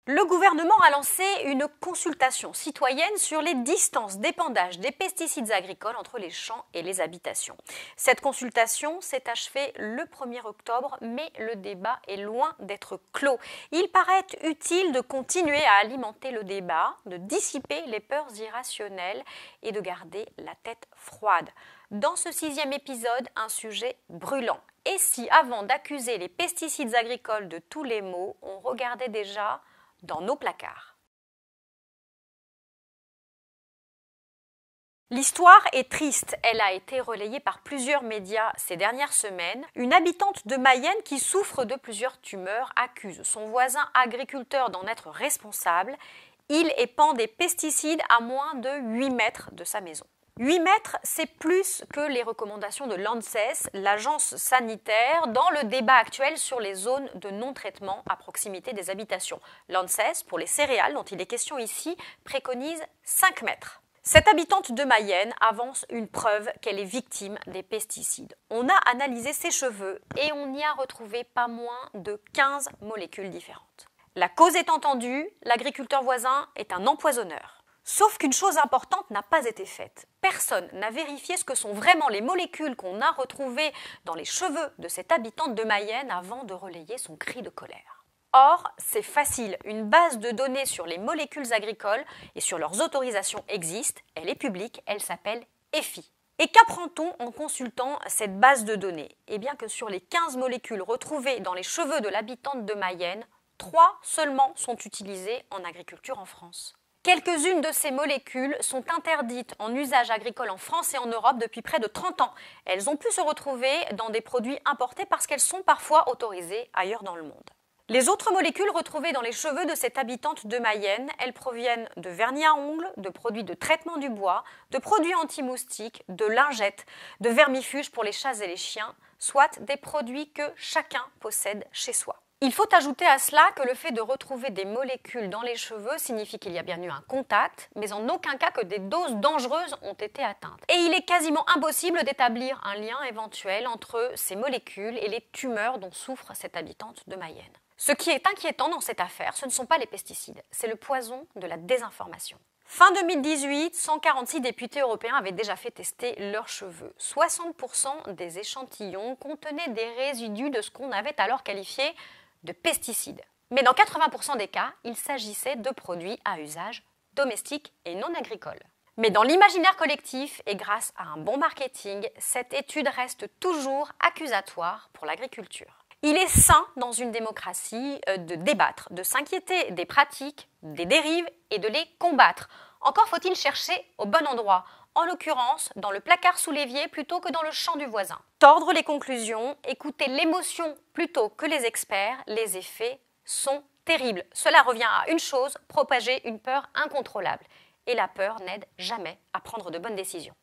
Le gouvernement a lancé une consultation citoyenne sur les distances d'épandage des pesticides agricoles entre les champs et les habitations. Cette consultation s'est achevée le 1er octobre, mais le débat est loin d'être clos. Il paraît utile de continuer à alimenter le débat, de dissiper les peurs irrationnelles et de garder la tête froide. Dans ce 6e épisode, un sujet brûlant. Et si, avant d'accuser les pesticides agricoles de tous les maux, on regardait déjà dans nos placards. L'histoire est triste, elle a été relayée par plusieurs médias ces dernières semaines. Une habitante de Mayenne qui souffre de plusieurs tumeurs accuse son voisin agriculteur d'en être responsable. Il épand des pesticides à moins de 8 mètres de sa maison. 8 mètres, c'est plus que les recommandations de l'ANSES, l'agence sanitaire, dans le débat actuel sur les zones de non-traitement à proximité des habitations. L'ANSES, pour les céréales dont il est question ici, préconise 5 mètres. Cette habitante de Mayenne avance une preuve qu'elle est victime des pesticides. On a analysé ses cheveux et on y a retrouvé pas moins de 15 molécules différentes. La cause est entendue, l'agriculteur voisin est un empoisonneur. Sauf qu'une chose importante n'a pas été faite. Personne n'a vérifié ce que sont vraiment les molécules qu'on a retrouvées dans les cheveux de cette habitante de Mayenne avant de relayer son cri de colère. Or, c'est facile, une base de données sur les molécules agricoles et sur leurs autorisations existe, elle est publique, elle s'appelle EFI. Et qu'apprend-on en consultant cette base de données? Eh bien que sur les 15 molécules retrouvées dans les cheveux de l'habitante de Mayenne, 3 seulement sont utilisées en agriculture en France. Quelques-unes de ces molécules sont interdites en usage agricole en France et en Europe depuis près de 30 ans. Elles ont pu se retrouver dans des produits importés parce qu'elles sont parfois autorisées ailleurs dans le monde. Les autres molécules retrouvées dans les cheveux de cette habitante de Mayenne, elles proviennent de vernis à ongles, de produits de traitement du bois, de produits anti-moustiques, de lingettes, de vermifuges pour les chats et les chiens, soit des produits que chacun possède chez soi. Il faut ajouter à cela que le fait de retrouver des molécules dans les cheveux signifie qu'il y a bien eu un contact, mais en aucun cas que des doses dangereuses ont été atteintes. Et il est quasiment impossible d'établir un lien éventuel entre ces molécules et les tumeurs dont souffre cette habitante de Mayenne. Ce qui est inquiétant dans cette affaire, ce ne sont pas les pesticides, c'est le poison de la désinformation. Fin 2018, 146 députés européens avaient déjà fait tester leurs cheveux. 60% des échantillons contenaient des résidus de ce qu'on avait alors qualifié de pesticides. Mais dans 80% des cas, il s'agissait de produits à usage domestique et non agricole. Mais dans l'imaginaire collectif et grâce à un bon marketing, cette étude reste toujours accusatoire pour l'agriculture. Il est sain dans une démocratie de débattre, de s'inquiéter des pratiques, des dérives et de les combattre. Encore faut-il chercher au bon endroit, en l'occurrence dans le placard sous l'évier plutôt que dans le champ du voisin. Tordre les conclusions, écouter l'émotion plutôt que les experts, les effets sont terribles. Cela revient à une chose, propager une peur incontrôlable. Et la peur n'aide jamais à prendre de bonnes décisions.